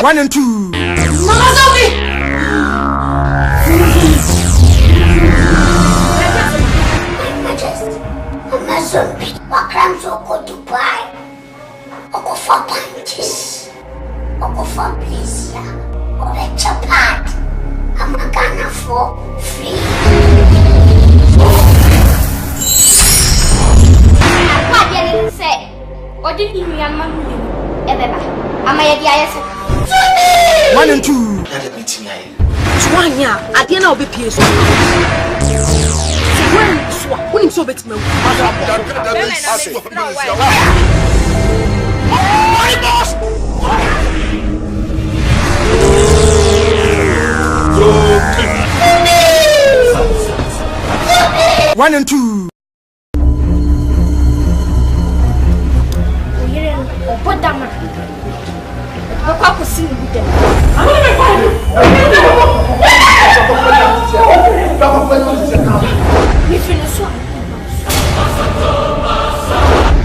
1 and 2. Zombie, what crimes will go to buy? Or go for punches? Or go for pleasure? Or a chapat? I'm a Ghana for free. What did you say? What did you mean? I'm a 1 and 2. Swanya, I didn't know be peace. When so bit me. One and 2.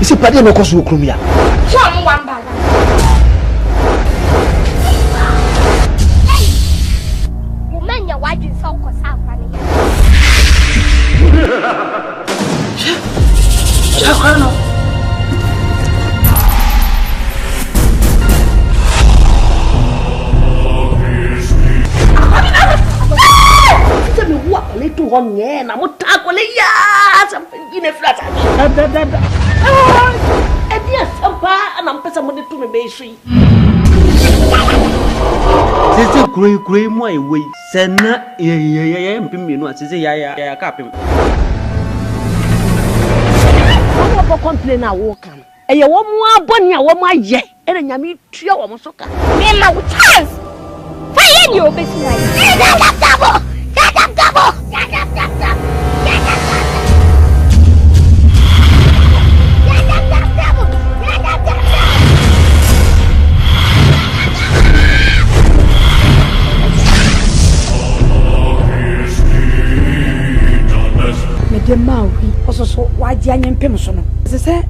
Isi pade no koso okrumia. One bag. Woman, your wife is so cause half little one, yeah, I'm not tackling ya. Something in a flat. And yes, a bar and I'm person to me, baby. Sister Gray, my way. Senna, yeah, Pimino, yeah, copy. I'm not complaining. I walk on. And you want more bunny, I want my jet. And I mean, 3 hours. Men, my chance. Fire you, business. The Maui also so why Diane Pimson. As I said,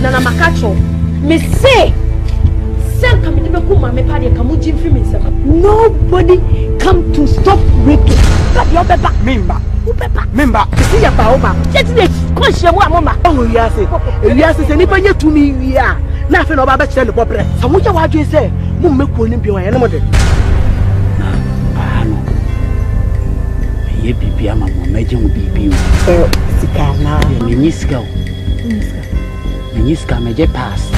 Nana Macacho. Me say, send come to the Kuma, me party, Kamuji Fimis. Nobody come to stop raping. But your pepper, member, see your Baoma. Just the question one mama. Oh, yes, yes, anybody yet to me, we are nothing about the channel. So, what you say? Mummy couldn't be an animal. Ye bibi ama mo meje mo bibi o Sika na meniska meje pass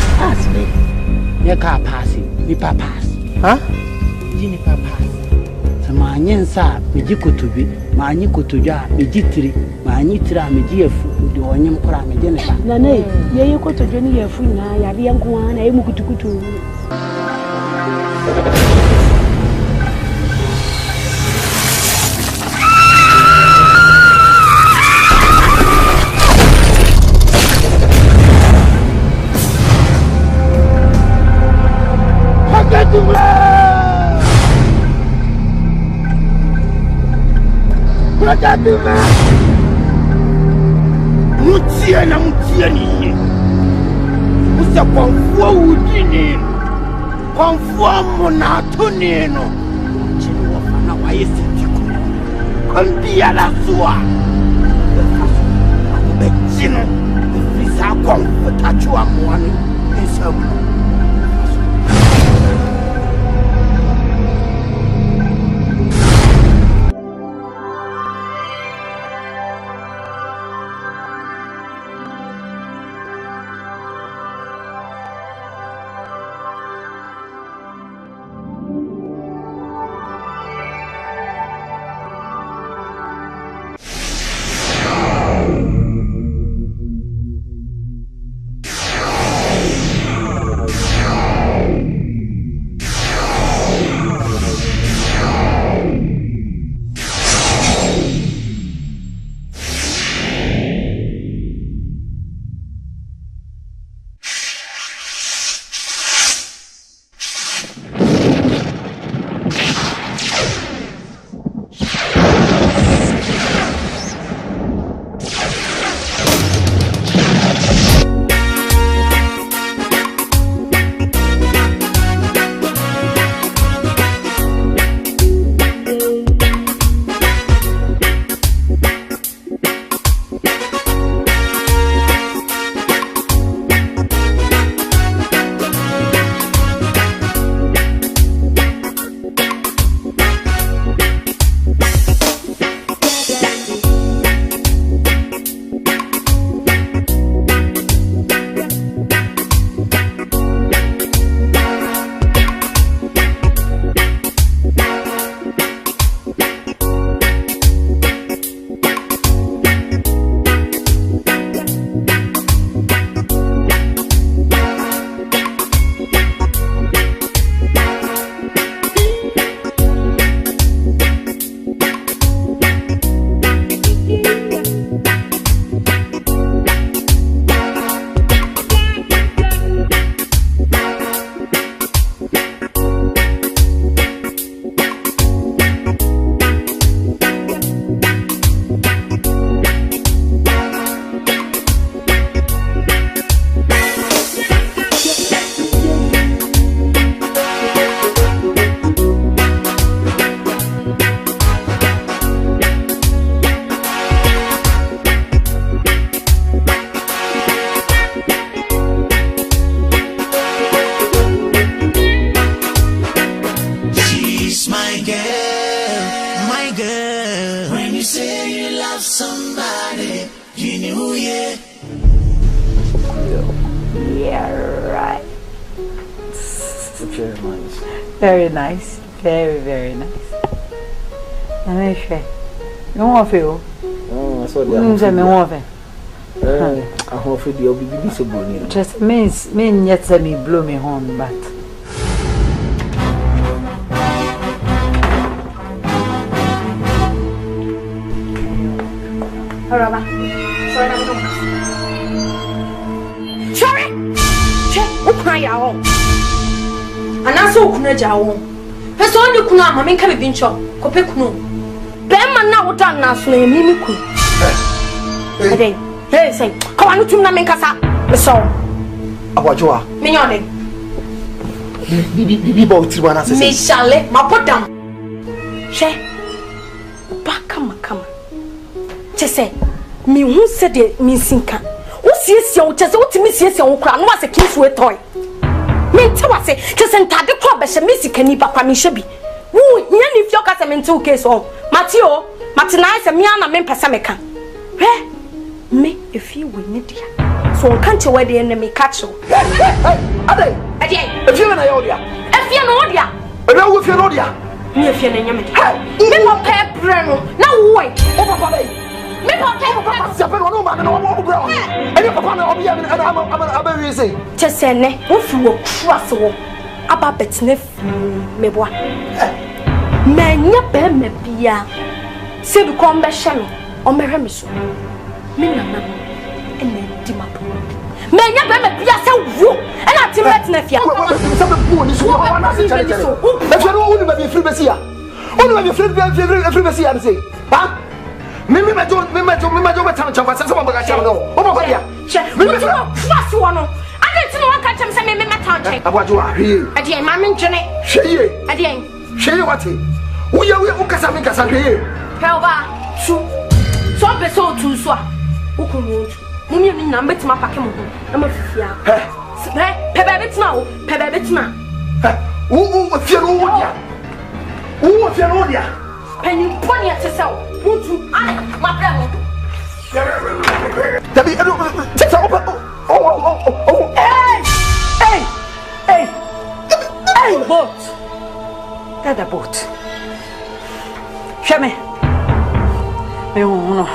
me ye ka pass ni pa pass ha ni pa pass sama nyensa meji kotobi ma anyi kotodwa meji tiri ma anyi tiri a meji efu de onyem kora meje ne ba na ne ye kotodwa ni efu na ya de nko na e mu kutukutu Mutia na mutia ni usa konfua udini konfua mona toneno chini wafana wa yesitiku konbia la sua bekino visa konfuta chua mwani esamu Very nice. Very, very nice. I'm sure. You want to Oh, so me want I hope you'll be visible. just means yet me blow me home, but Araba. Sorry. Che, ukuna ya ho. Anaso ukuna ja ho. Peso onye kuna ama me nka bibi ncho. Kope kunu. Be ma na woda na so e mi ku. Ade. Hey say, come on tum na me nkasa. Me so. Abwajoa. Me nyone. Bibi ba utiri na sese. Me shale, ma podam. Che. Ba kama. Chese, mi hu se de mi sinka. Wo siesie wo chese wo timi siesie wo kra no wase kinsu e toy. Me nte wase chese ntade kro be she mi sikani papa mi hye bi. Wo hia ni fio ka se me nte wo case on. Matio, matina se mi ana me mpesa me ka. He? Me efi we ni dia. So on kan che we de ne me ka che. Ade. Efi na ya odia. Efi na odia. Ebe wo fi na odia. Me efi na nyame. Me papa bre no. Na wo e. O papa be. Me papa se pe no ma na wo bro. Eni papa na obi ya me na ama wi say. Chese ne wo fi wo cross wo. Aba betne me boa. Menya be me bia. Se du kom be hye me. O me hwe me so. Me nana ene di mapo. Menya be me bia se wo. Ena ti met na fia. Se be bu ni so wa na se chale chale. E fe no wo ni ba bi free be sia. Wo ni ba bi free be sia na say. Ha? Me majo be tan chafa se mo ba cha no. O ba dia. Che. Me cross wo no. Ade ti no wa ka chem se me tan che. Abwajo ahwe. Ade ma me njene. Hweye. Ade. Hweye wate. Wo ya wo kasa me kasa hweye. Helba. Su. So be so tu so a. Ukunu otu. Mumi ni na mbetima pake mo ho. Na ma fifia. Pe be betima o. Pe be betima. Wo fie no wo dia. Wo fie no dia. Penny pony at yourself. Mutu. Ai, ma bremo. Tabi tesa opa. Oh. hey, boat. Get a boat. Show me. No.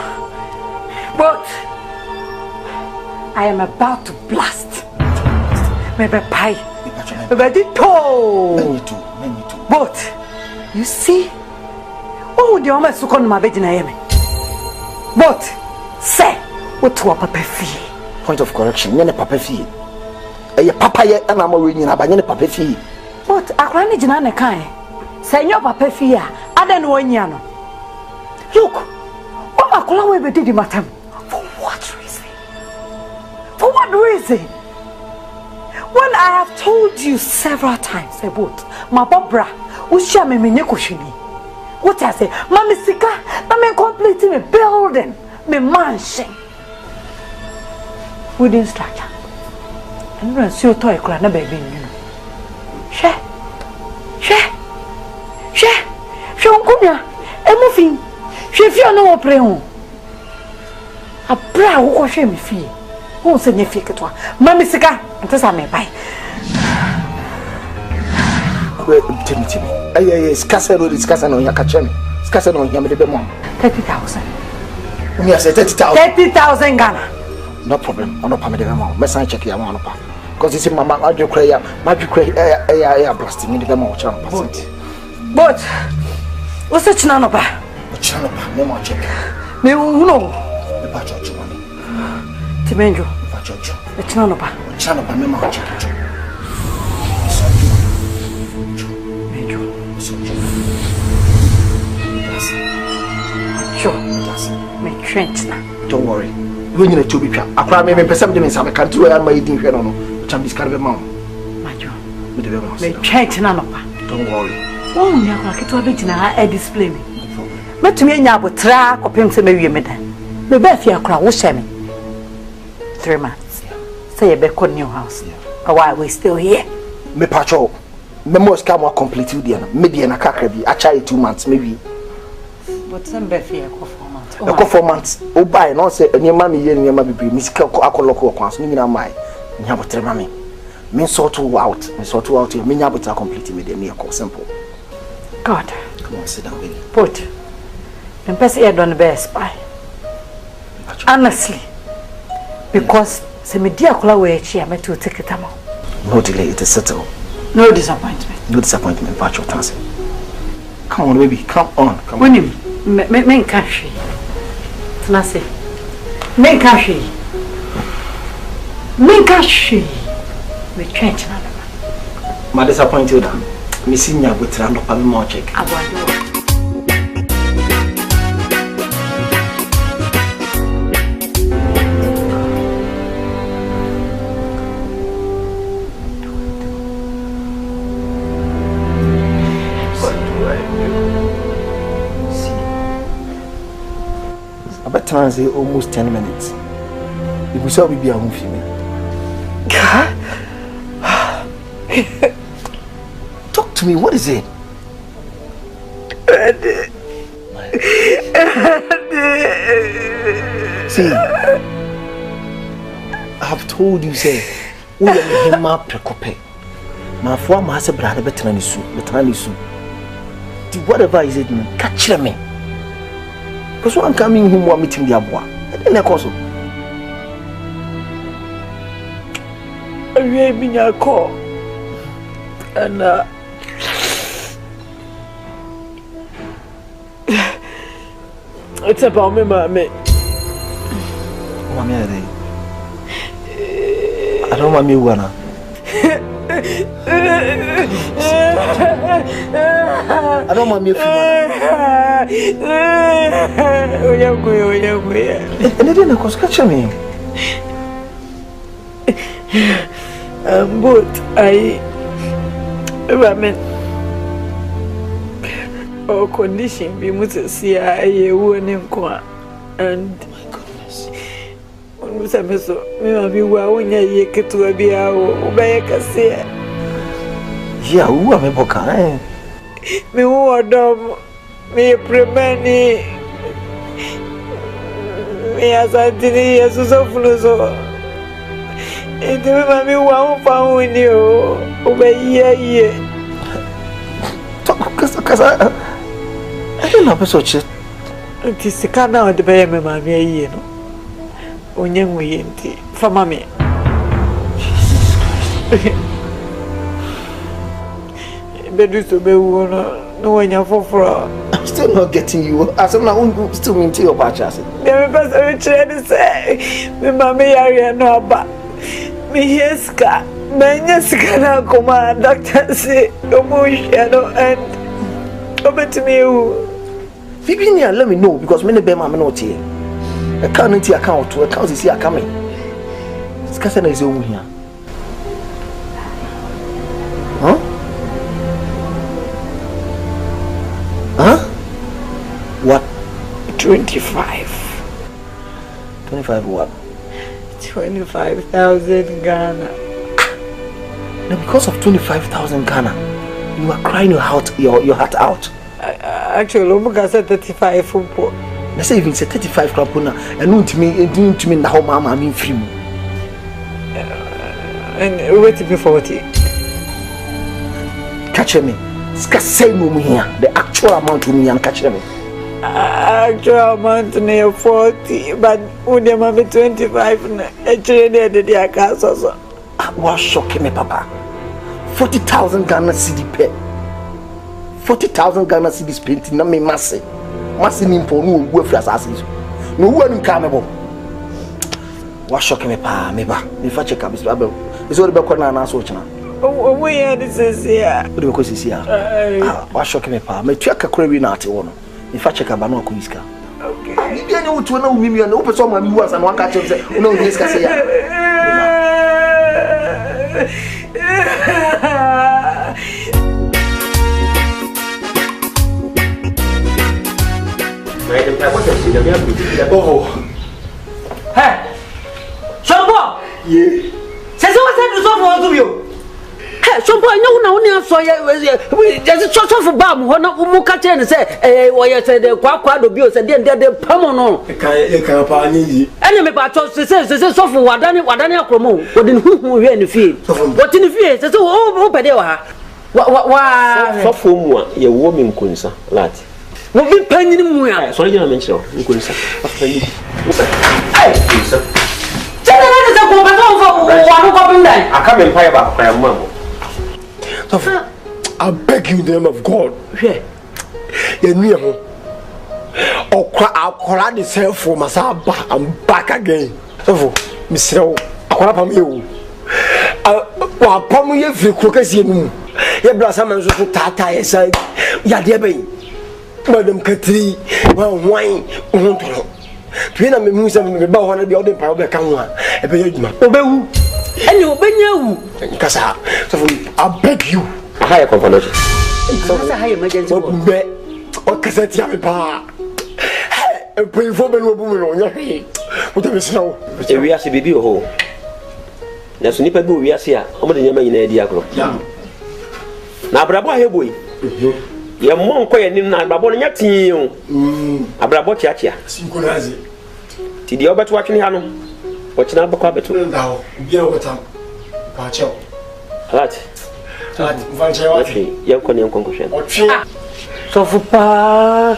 Boat. I am about to blast. Maybe pie. Maybe toe. Me too. Boat. You see? Oh, the woman so come my bed na yeme. But say, what to papa fee? Point of correction. Nyene papa fee. Eye papa ye na ma we nyina ba nyene papa fee. But akwa ni jina na kan. Say your papa fee a ada no anya no. Look. What akwa we be did matam. For what reason? For what reason? When I have told you several times about my bobra, usha me menye koshini. What I say, Mami Sika, I'm completing a building, my mansion. Within structure. And run so toy clan a baby, you know. Share. Uncle, a moving. She fear no pray home. A brow who shame me fee. Who said you fake it one? Mami Sika, and this I may buy. Timmy. Aye, scarcer no yakachemi. Scarcer no yamede mom. 30,000. Me say 30,000. 30,000 Ghana. No problem. I'm not permitted mom. Me sign check ya mom pa. Because you see mama adwo kra ya blast me the mom channel percent. But what's the channel ba? Channel pa me mo check. Me who know? Me pa church money. Timenjo. Pa church. The channel ba. Channel pa me mo check. Don't worry. We need to be sure. I cry me person dem say can do am my din hwe no no. Cham discard be ma. Majo. Me dey be ma. Me trench na no pa. Don't worry. Oh, me akwa keto abegina ha display me. Metumi anya abotra kopem se mawie me dan. Me ba fi akra wo hye me. 3 months. Say you be call new house. But why we still here? Me pacho. Me mo scam wa complete dia na. Me dia na kakra bi. Acha 2 months maybe. But some be fi akwa 4 months. Eko 4 months. O buy no say nyema me ye nyema bibiri. Me sika akọlọkọ kwa so nyina mai. Nya botre ma me. Me sort you out. Me sort you out. Me nyabota complete me dey near simple. God. Come on, sit down, baby. Put. And person here done the best spy. Honestly. Because se me dia kola we echi I to take it am. No delay, it is settled. No disappointment. No disappointment, patch your task. Come on, baby, come on. Come on. Winim, me kashi. Tunase. Me kashi. Me kashi. Me change na. Ma disappoint you dan. Me see nya go tira no pa me mo check. Abado. Say almost 10 minutes. If we saw we be a home female. Talk to me, what is it? See, I have told you, say, we are him precope. My former has a brother better than you, whatever is it, catch me. Because one coming home want meeting the abwa. And then I call. I mean, I call. And it's about me, mommy. Mommy, I don't want me wanna. I don't want me a and then I was catching me. But I mean, our condition we must see a woman and my goodness. So, maybe when you get to be our say. Yeah, who am I boka? Me who are dumb, me premeni, me as I did, as so full so. It will be one found with you, obey ye. Because I don't know such it. It is the kind of the baby, mammy, you know. Onion we inti for mammy. Bedu to be no one you for. I'm still not getting you. As I'm not still into your patches. There was a trying to say, me mammy area no ba. Me yeska, Menyaska na come doctor say no more shadow and come to me. Phoebe, let me know because many be mammy not here. I can't into account to account is here coming. Discussion is over here. Huh? Huh? What? 25. 25 what? 25,000 Ghana. Now because of 25,000 Ghana, you are crying your heart out. Actually, Omega said 35 from poor. Let's say even say 35 crapuna and not to me now mama I mean free. And wait to be 40. Catch me. Say no here. The actual amount to me and catch me. Actual amount near 40, but when you have 25, actually the account also. What shocking me, Papa? 40,000 Ghana cedi pay. 40,000 Ghana cedi spent in me massive. Massive for no worth assassins. No one come about. What shocking me, Pa, me ba. If I check up, it's all about Corona and Sochana. Oh, we had this here. Because it's here. What shocking me, Pa? Me check a query not one. If I check a banana kuiska. Okay. You know to know me and open someone who was and one catch say, no, this can say. Oh. Hey! Shampoo! Yeah. Say what said to someone to you. so boy no na woni aso ye just so for bam ho na mu ka che ne say wo ye say de kwa do bi o say de pamo no e kan pa ni ene me ba to say so for wadane akromo wodi hu hwe ne fie wodi ne fie say o pede wa so for mu a ye wo mi nkunsa lati wo bi panyin mu ya so le na me nkyerɛ nkunsa panyin nkunsa tena na ko ba so wa ko bin dai aka me mpae ba kwa mu amo so I beg you in the name of God hwe ye nu ye ho akora the self for masaba I'm back again so for misrew akora pam ye wo wa pam ye fi krokasi enu ye blasa man so tata ye sai ya de ben madam Katri wa wine ontoro twina me mu sam me ba ho na de odin pa obe ka ho a e be yaduma obewu eni obenya wu kasa so for I beg you higher confirmation so higher emergency be o kasa ti ame pa e pe fo be no bu mi no nya he o te mesna o e wi ase bibi o ho na so nipa bi o wi ase a o mo de nyama nyina edi akro na abrabo aheboyi ye mo nko ye nim na abrabo no nya tin abrabo chiachia synchronize ti di obeto atwene ha no o kina bakwa beto ndawo bi e wotam pa cheo right vanche wa ye nko ne nko hwe otwe so for pa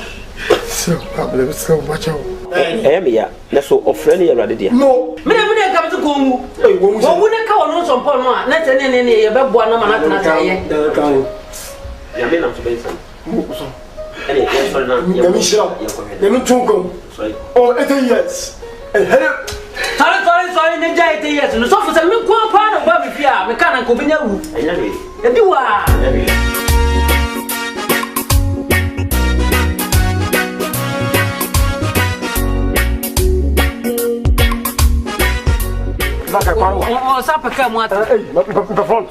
so problem so much me ya na so ofre ne ye rade dia no me ka beto ko mu wo ne ka wono so mpo no a na tene ne ye beboa na ma na tena ye ya me na so be san so ani ye so na ya mi shira ya mi tunko oh 8 years and hello sorry ne jai te yes no so for say me ko pa na ba bi fia me kana ko benya wu anya we e di wa Zaka kwa o sa pa ka mu ata the front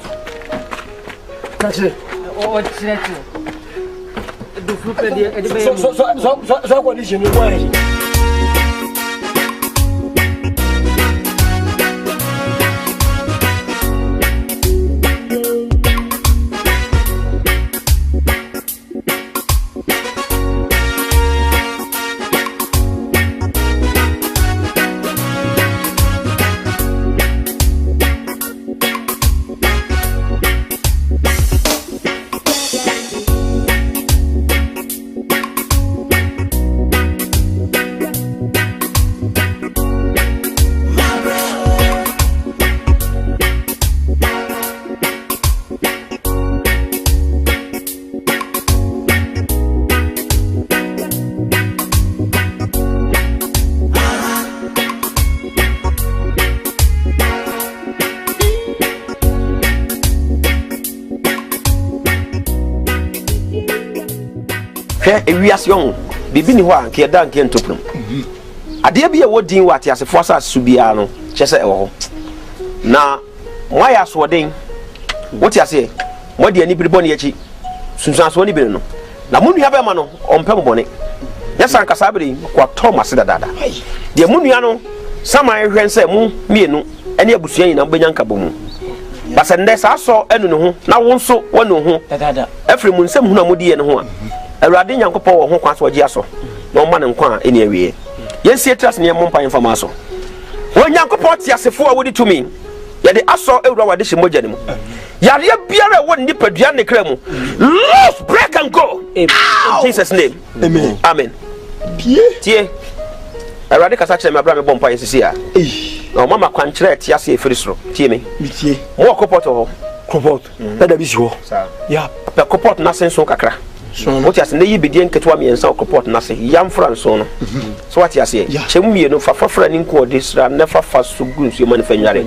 kache o tirete do flupe de e de be so kwa dishi ni kwa ewiase on bibi ni ho a nke da nke ntoprum ade bia wodin wate asefo asa subia no kyese ewo ho na moya so den wote ase modi ani biribo ne yachi sunsun so ni biri no na munua be ma no ompem bone yesa nkasa biri kwa Thomas dada de munua no sama ehwense mu mienu ene abusua nyina mbenya nkabo mu basa nde sa so enu ne ho na wo nso wonu ho dada efre mu nsem hu na modi ye ne ho a Awurade Nyankopɔ wo ho kwa so agi aso na o ma ne nkwa eni awie yensie tras ne mo mpa infama so wo Nyankopɔ ti asefo a wodi tumi ye de aso ewura wade hye mogya ne mu yare biara wo nipadua ne kra mu loose break and go in Jesus name amen tie Awurade kasa kyerɛ me abra me bɔ mpa yesisi a na o mama kwankyerɛ ti ase efiri soro tie me tie mo kopɔtɔ ho kopɔt na da bi si ho ya pe kopɔt na senso kakra what you say you be doing ketwa me ensa report na say yam franso no so what you say chem mie no fa ni nko odisra never fast so gunsu man fa nware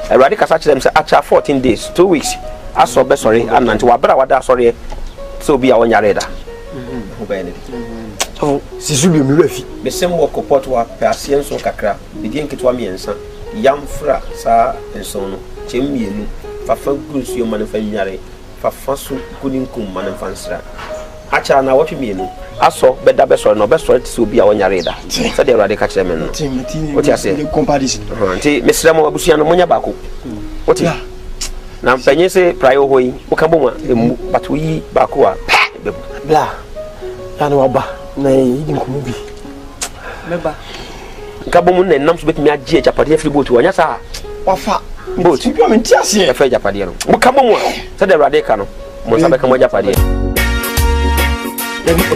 Awurade kasa kire dem say acha 14 days 2 weeks aso be sorry anante wa bra wada sorry so bi a wonyare da so sisu bi mi rafi be sem wo report wa pe asienso kakra be doing ketwa me ensa yam fra sa enso no chem mie no fa gunsu man fa nware fa so kuninkum man fa nsra acha na what me no aso beda be so no be so ti obi a wonyare da se de Awurade ka kire me no what you say comparison nti mesramo abusia no monya bako what na mpanyin se prayo hoyi woka bom a emu but we back wa bla ya no aba na yi nkumu bi meba nka bom na nam so betimi agye japade afri boat wanya sa wafa boat ti bi menti ase e fa japade no woka bom a se de rade ka no mo sa be ka mo japade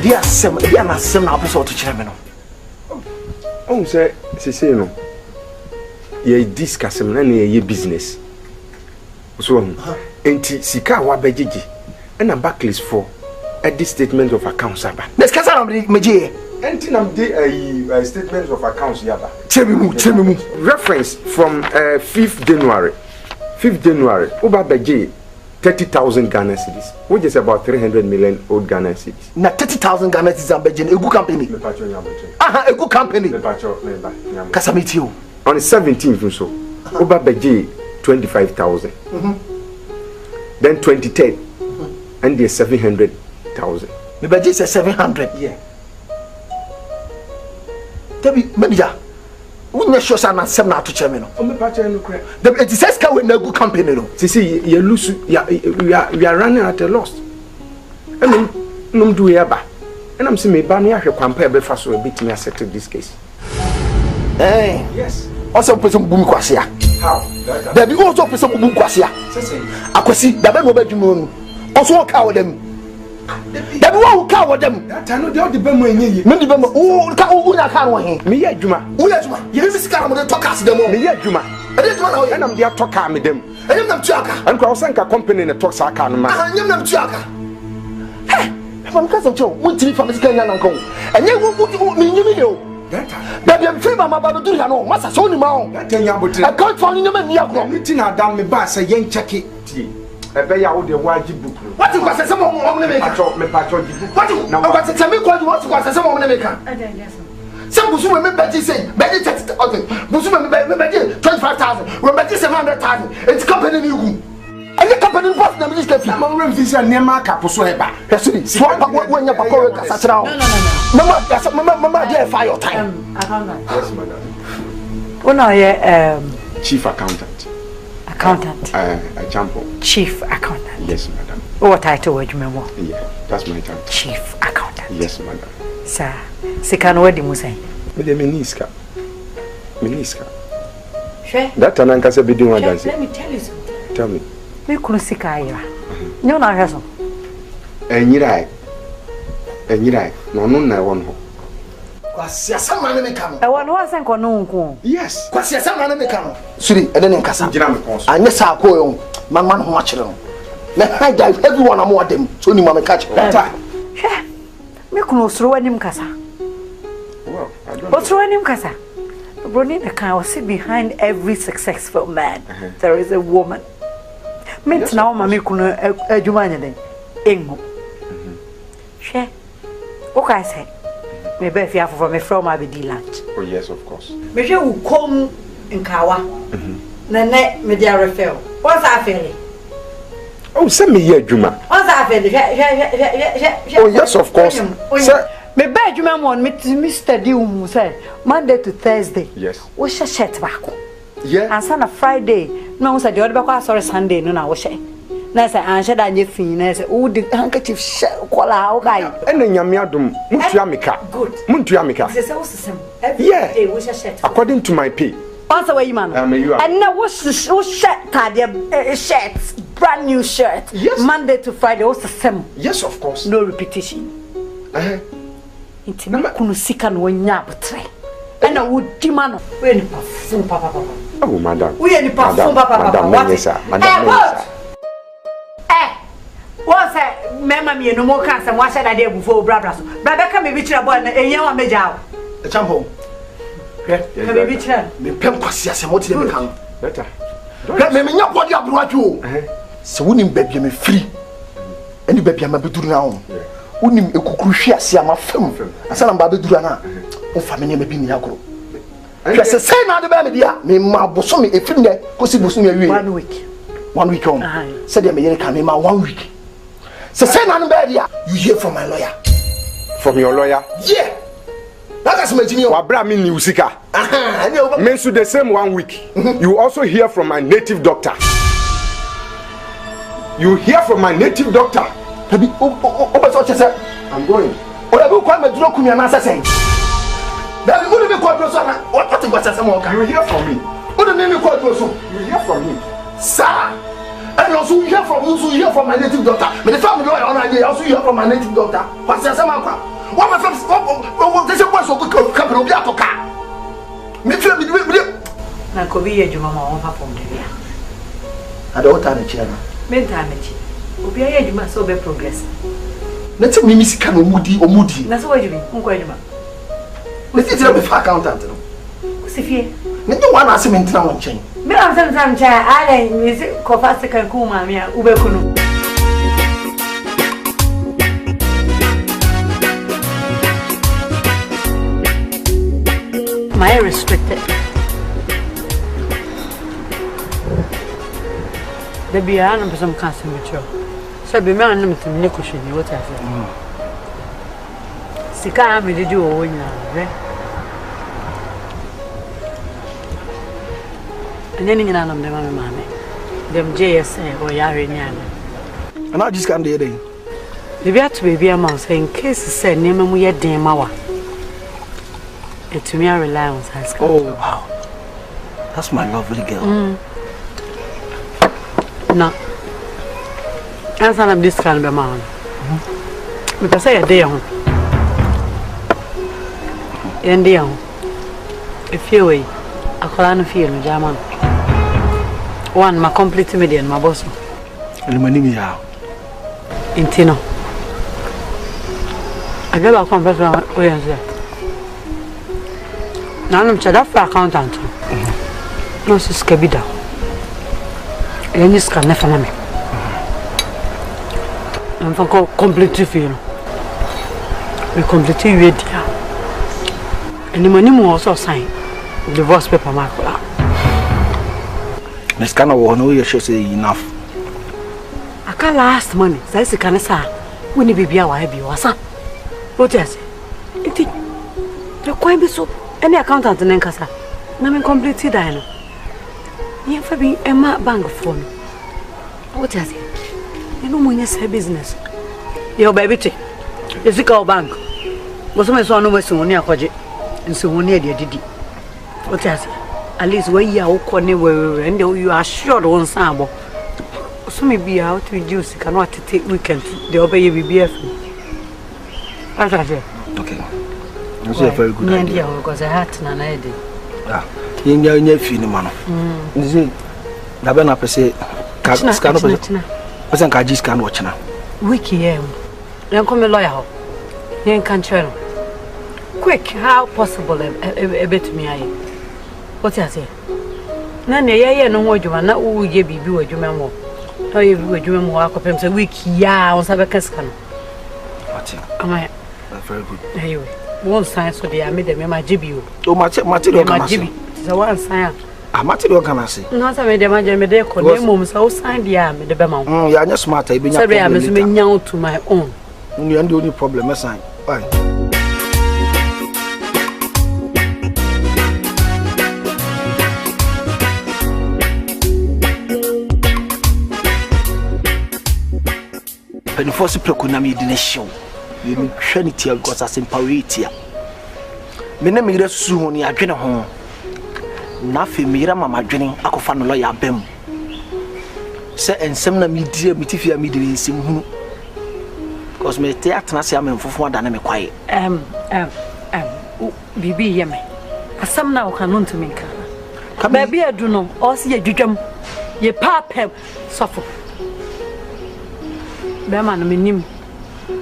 dia asem dia na asem na aposo to kire me no on say no ye discuss na ye business so enti sika wa begigi na backlist for a statement of accounts aba let's kasa na meje enti nam de a statement of accounts yaba chemi mu reference from 5th January oba beji 30,000 Ghana cedis, which is about 300 million old Ghana cedis. Na 30,000 Ghana cedis are a good company. A good company. Kasamitio. On the 17th, so, Oba Beji 25,000. Then 23rd, and the 700,000. The Beji says 700. Yeah. Debbie, manager. Wouldn't show some not to chairman. The it says can we no good company. See, you lose, we are running at a loss. And no do ever. And I'm saying, Bania, you compare breakfast with a bit me accepted this case. Eh, yes. Also, put some boom quasia. How? There be also put some boom quasia. I could see the bedroom bedroom. Also, walk out with them. That one cover them. That I know the bemo in ye. Many bemo. Oh, can't me ya Juma. Yes, come on, talk us them. Me ya Juma. I didn't want to. And I'm there talk with them. I am not Chaka. And Crossanka company in the talks I can. I am not Chaka. From cousin Joe, went to be from his Ghanaian uncle. And you would mean you. That I'm free by my Babu Dulano, what's a Sony Mount? I can't find him in Yako. Meeting her down the bus, a young checky. A bay out the wajib book. What was some of them make? What was it? Some what was some of them make? Some Busum Betty say, Betty text other Busum Betty 25,000, when Betty 700,000. It's company new. And the company was the minister. I'm going to visit near Mark Aposoeba. When you're Mama, dear, fire your time. Yes, madam. When I Chief accountant. A champo. Chief accountant. Yes, madam. What title would you remember? Yeah, that's my title. Chief accountant. Yes, madam. Sir, Sikan, what do you say? With the Miniska. That Ananka said, be doing what I say. Let me tell you something. Tell me. Me couldn't see Kaira. No, not has one. And you no, one. Some man may come. I want to no. Yes. Some man may come. Suri, and then Casa. I miss our coil. My man who watch them. Let I dive everyone among them. So you mamma catch that. Me couldn't throw him Casa. Well, I don't. What's throw him Casa? Brony, the car was sit behind every successful man. There is a woman. Meant now, Mammy couldn't a Jumani. Ingo. Share. Okay, I say. Maybe if you have for me from my bedi lunch. Oh, yes, of course. Maybe you come in Kawa. Nene, media refill. What's that feeling? Oh, send me here, Juma. What's that feeling? Oh, yes, of course. Sir, me beg you, man, Mr. Dium say Monday to Thursday. Yes. What's your shirt back? Yeah. And Sunday, Friday. No, said the other back. Sorry, Sunday. No, I say. Nasa answer that you fin. Nasa, oh, the handkerchief kola okay. And then Yamiadum, Muntiamica. Good. Muntiamica. Yeah. Day was a shirt. According to my pay. Answer where you man. And now what's the shirt? Shirts, brand new shirt. Yes. Monday to Friday. What's the same? Yes, of course. No repetition. Intimate kunusikan wenyabutre. And I would demand when you perform, papa. Oh, madam. We are the perform, papa. What is that? Madam. What's that? Mamma, me no more cancer. What said I did before, brothers? Brother, come and reach a boy and you want me down. The champo. Come and reach her. Me Pemquasias and what you come. Better. Let me know what you have brought you. So, wouldn't baby me free. Any baby I'm a bit now. Wouldn't a cucrucia see my film. I said I'm Babidurana. Oh, family may be Miyako. Just a sign out the baby. Me, my bosom, a film there, because it was 1 week. 1 week on. Said the American in my 1 week. So say none bad ya. You hear from my lawyer. From your lawyer? Yeah. That's my junior. Wabra me Newsika. Means the same 1 week. You also hear from my native doctor. You hear from my native doctor. I'm going. You hear from me. You hear from me. Sir. And also you hear from my native doctor. But the family lawyer on idea also hear from my native doctor. What's the same? What my friends this is what so good company be atoka. Me feel me na ko bi ye juma ma won pa from there. I don't time chair na. Men time chi. Obi aye juma so be progress. Na ti mi sika no mudi. Na so wajibi, nko juma. Na ti tira be fa accountant no. Ko se fie. Na ti wan ase me ntina won chen. Me am san cha ale mi ko fa se kan ku ma mi a ube kunu. My restricted. The beyond of some cancer mature. So be man to Nicoshi, what I said. Sika, me did you all now, and then in of them, mammy. Them JSA or Yarian. And I just can't do it. The bear to be a mouse in case said, name we a damn hour. To me, I rely on high school. Oh, wow. That's my lovely girl. No. I'm of this kind of man. Because I a day on. And day on. If you wait, I can't feel in German. One, my complete median, my boss. And my name is in Tino. I never come back to my now I'm for accountant. No, it's Kabida. And this can never me. I'm for completely feel. We completely ready. And the money also sign divorce paper mark. This kind of one, you should say enough. I can't last money. That's the kind of say. When you be a wife, you are son. What is it? You're quite be so. Any accountant in Nkasa, I'm completely dying. You have been a bank for me. What is it? You know, when you say business, your baby, you see our bank. But some son of us near Koji, and so near the Didi. What is it? At least when you are corner and you are sure on Sambo. So maybe out to reduce, cannot take weekend, the obey BBF. What is it? Okay. That's a very good idea. Because I had an idea. Yeah. You feeling, man. You see, Nabana per se, scan of person can just can watch now. Wiki, you come a lawyer. You can't tell. Quick, how possible a bit me? What I say? None, yeah, no more, you are not all ye be with you, mamma. No, you would do more of him. So, wiki, yeah, on Sabacascan. What am I? Very good. Anyway. One sign so they made them my GBU. Oh, material can I the one sign. A material can I say? Not I made them a column, so signed the arm, the Bema. You are not smart. I've been now to my own. You are the only problem, sign. Why? Penny Fossy Procunami didn't show. You mean Trinity of God's as in Paritia. Mene mira soon, ya dream home. Nothing mira mamma dreaming, I could find a lawyer bem. Say, and some media, metifia media in Simu. Cause me theatre, I say I'm for one than I'm quiet. Bibi, yame. A some now can run to me. Come, baby, I do know, or see a jujum. Ye pap suffer. Beman, minim.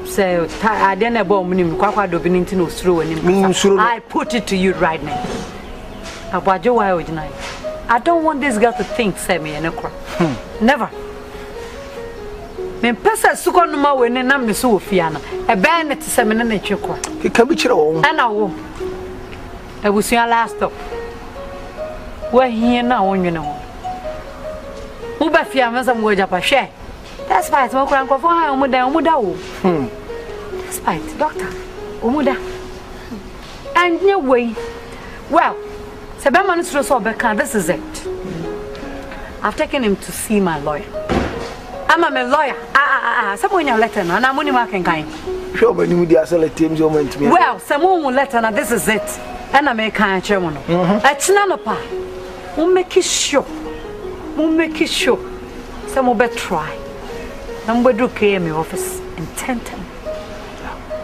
Say, I didn't bomb him, Quaka do Benintino through and I put it to you right now. About your wild night. I don't want this girl to think, Sammy and a crop. Never. Men Pessa Sukonuma when a number so Fiana, a band at 7 and a chocolate. He can be chill, and I will. I will see our last stop. We're here now, you know. Who by Fiamas and word up a share? That's why it's more crank of Umuda. That's right, doctor. Umuda. And no way. Well, Sabaman Strosobeka, this is it. I've taken him to see my lawyer. I'm I'm a lawyer. Someone your letter, and I'm only working kind. Sure, but you are selling teams you meant to me. Well, someone will letter, and this is it. And I make kind of chairman. It's none of pa. We'll make it sure. Some will bet try. And we do KM office in 10.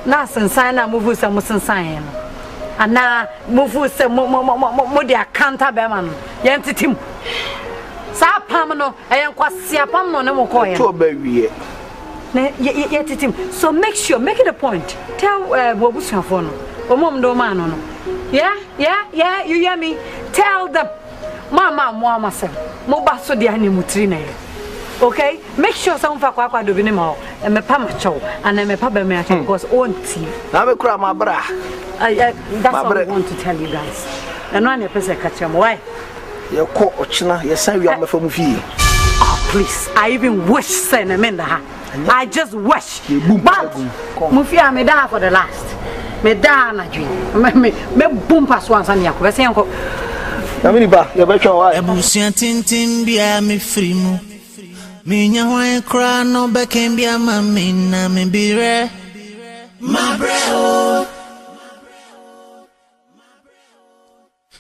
Now, since I now move with some sign. And now move with some more dear counter bearman. Yantitim. Sa Pamano, I am quite Siapam, no more coin. So make sure, make it a point. Tell what was your phone. Or mom do man. Yeah, you hear me? Tell them, Mama, sir. Mobaso di animutrine. Okay? Make sure some for Quaqua do Vinimo and me Pamacho and then me Papa Merchant because own tea. I'm a crab, my bra. That's what I want to tell you guys. And one person catch him. Why? Your coach, you say you are from fee. Oh, please. I even wish send a minda. I just wish. But Mufia me da for the last. Me da na dream. Me boom pass once and yakwe say uncle. Naminiba, you better why. Ebusian tintin bia me free mu. Me nya hwan kra no be ken bia ma me na me bire. My bro.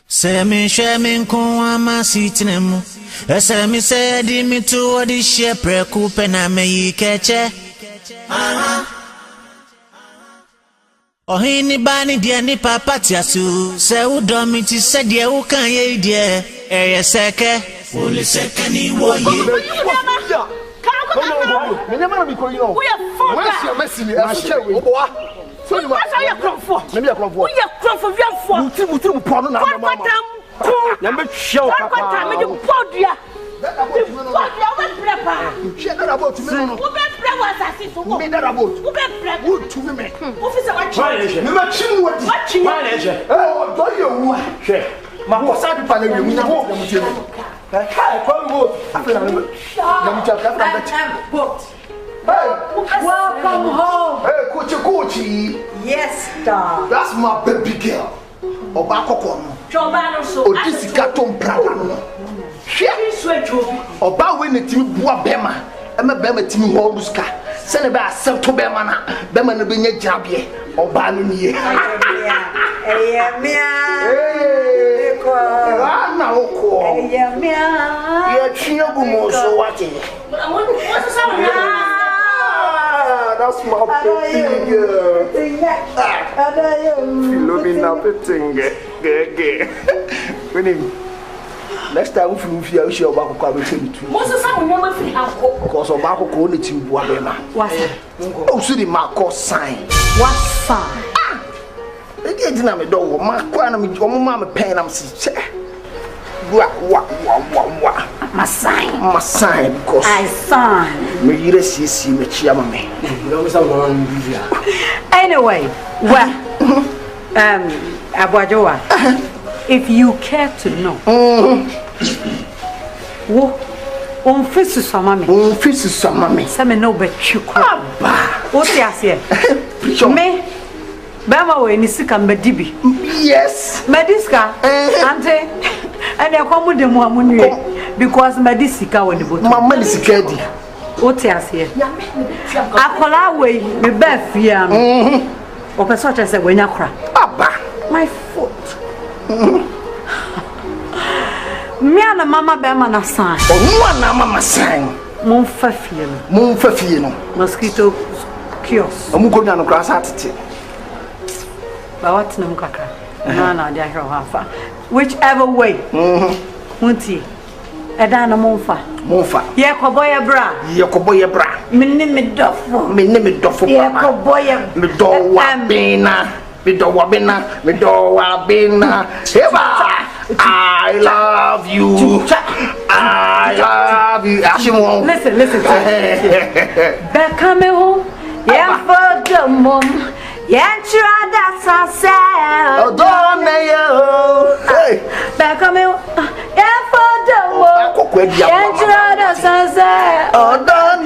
Say me share me kon ama sitinemu. Say me say di me to odi share preku pe na me yikeche. Ohini bani dia ni papa tiasu. Se udo mi ti se dia u kan ye dia. Eye seke. Ole seke ni wo ye. Me never be calling you. We are for that. Where's your message? So you are comfort. Let me a comfort. We are comfort. We are for. You pardon na mama. Na me show papa. Me you podia. Podia we prepare. You share that about me no. We prepare was assist. Me that about. We prepare. Who to me? Officer what change? Me ma chim wadi. What change? Oh, do you wu? She. Ma ko sa bi pa na wi mu na wo dem tie me. Hey, come vote. After na me. Na me chat after that. Vote. Hey, welcome home. Hey, coach. Yes, star. That's my baby girl. Oba kokon. Chobano so. Odisika tom prada no. Oba we ne timi bua bema. Ema bema timi ho buska. Se ne ba asepto bema na. Bema no be nya jabie. Oba no nie. Mia. Na oko. Mia. Ye twa gumo so wate. That's my baby girl. Philomena Petinge. Next time we feel we shall back to come to you. Because of Marco only to Wabema. What's it? Oh, so the Marco sign. What sign? They didn't me do Marco and me, Mamma pen. I'm saying, what? My sign, because I sign. Me, see me, Chiamame. Anyway, well, Abuajoa, if you care to know, on face some mammy, some no bet you crab. What's the answer? Me, Bama, when you sick and Medibi. Yes, Mediska, Ante, and I come with the woman because Medisica when the boat. Mamma is scared. What's the answer? Akola way, me beth, yam. Or per such as a when you cry. My foot. Me and Mama Bema na sign. Oh, no, Mama sign. Monfafino. Mosquito kiosk. I'm going to grass at it. But what's no cracker? No, dear Hafa. Whichever way. Munti. Edana Monfa. Yakoboya bra. Me name it Duffo. Yakoboya. Me do wabina. I love you. Listen. Back coming home. Yeah, for the mom. Yeah, try that sunset. Oh, don't hey. Back coming home. Yeah, for the mom. Yeah, try that sunset. Oh, don't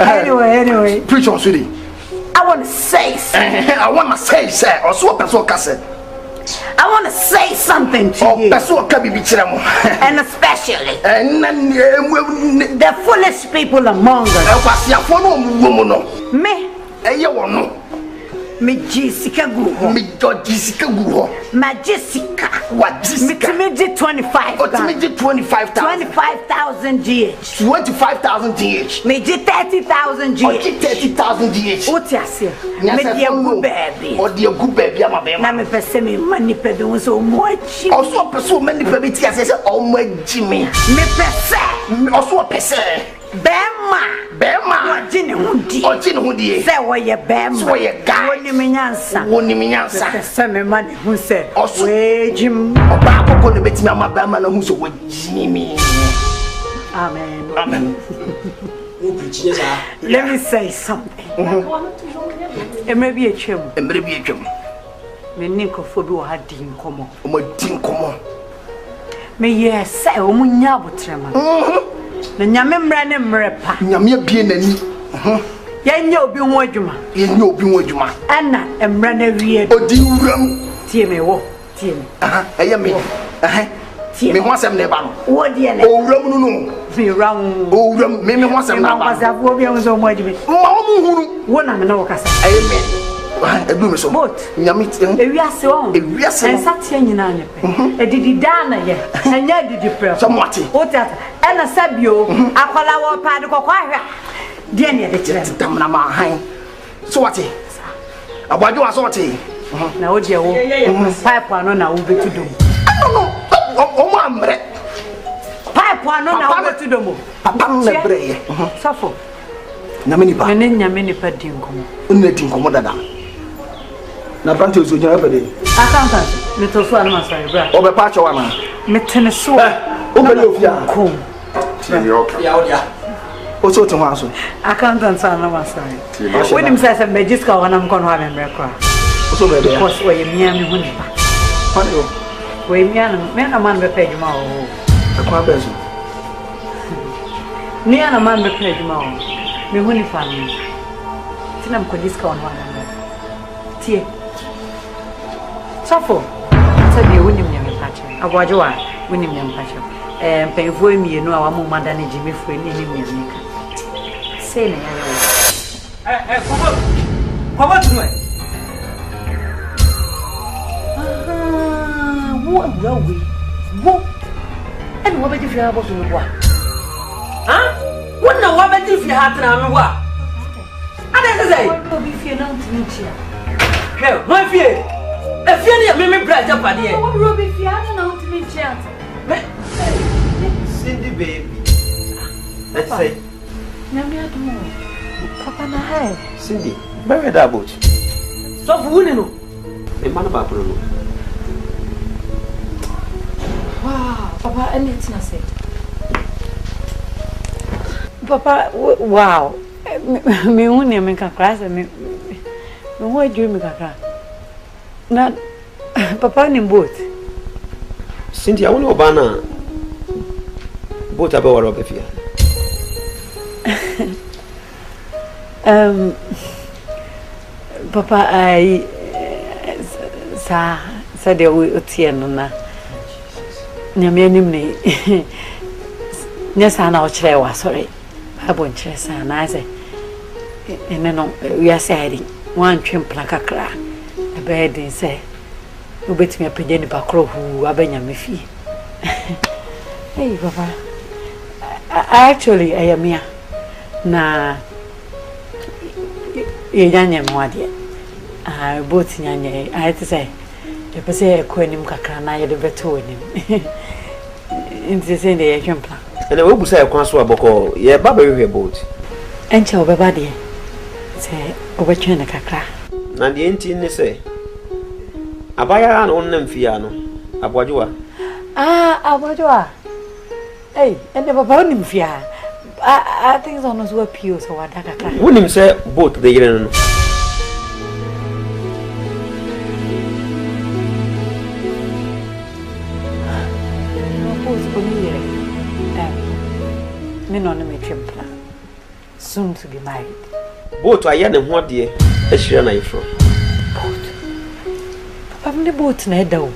Anyway. Preach on, sweetie. I want to say, sir. I want to say, sir. Or so person can say. I want to say something to you. And especially the foolish people among us. Me Jessica Guho. Me Jessica Guho. My Jessica. What Jessica? Me 25. What me 25,000? 25,000 GH. 25,000 GH. Me 30,000 GH. 30,000 GH. What you say? Me dear good baby. Oh dear good baby, I'm a baby. Na me pese me money pedo so much. Also pese money pedo ti say oh my Jimmy. Me pese. Also pese. Bema wajini hundi se woye bema so ye guy woni minyansa se me mane hu se wejim oba akoko ne betimi ama bema na hu so wajimi. Amen. Let me say something. Emre bi etwem me ninkofo bi wo ha din komo me yes se o munya abotrema na nyame mra ne mrepa nyame bie nani yenya obi ho adwuma ana emra na wie odi wuram tie me wo tie me eye me me ho asem ne ba no wo die ne owuram no me ram owuram me ho asem na ba za bo bi ho so mo adwuma ma wo mu hunu wo na me na wo kasa eye me edu me so bot nyame ewiase won ewiase ensatia nyina nyepe edidi dana ye enya didi pre so moti otata ena sabio akola wo pa de kokwa hwa de ne de kire dam na ma han so wati abwajo wa so wati na wo de wo pipe ano na wo betu dom no o mo amre pipe ano na wo betu dom papa na breye safo nyame ni pa dinkomo unne dinkomo dada na brante ozo nya fa de accountant me to so an masai bra o be pa cho wana me tene so o be ofia ko tini okay ya odia o so to ho aso accountant san na masai we nim say magiska wana mkono ha me mrekwa o so be there because we mia me huni pa fane o we mia na me na man be page ma o akwa be so ni ana man be page ma o me huni fa ni tina mkodiska wana tie Safo, sabi wonim nyame pache. Abwajowa wonim nyame pache. Penfo emienu a wamu madane jimi fo ni nyame ka. Say na ya. Kobo tuwe. Wo abrawe. Wo. Eni wo be fi abo so wo. Wonna wo be fi hatra me wo. Ada say. Wo be fi na ntimi chia. Hell, my fear. If you need me, bread up at the end. What will be Fiana to me, chance? Cindy, baby. Let's say, Papa, na Cindy, marry that boat. So, for winning, a man about wow, Papa, anything I say. Papa, wow. Me only make a class and me. Why do you make a crack? Na papa ni boat. Cynthia wona obana boat abe waro be fia. Papa ai sa de otie no na. Nyame anim ni. Nya sa na o kire wa sorry. Abo nkire sa na ase. Ene no we are saying one twin plaka kra. Bedin say ubetimi apede ni bakro hu abanya mefi. Hey papa, actually I am here na yanya mwade both nyanya I to say e pese ko anim kakra na ye de beto anim nti say dey twempla ene we busa e kwan so aboko ye baba we boat enche obeba de say obetwe na kakra na de enti ni say abaya na onnam fia no abwajowa abwajowa hey ene baba onim fia I think so no pio so wadaka ka wonim say both de yire no me no me twempla soon to be married both aye ne ho de e hire na ifro the boat na edo.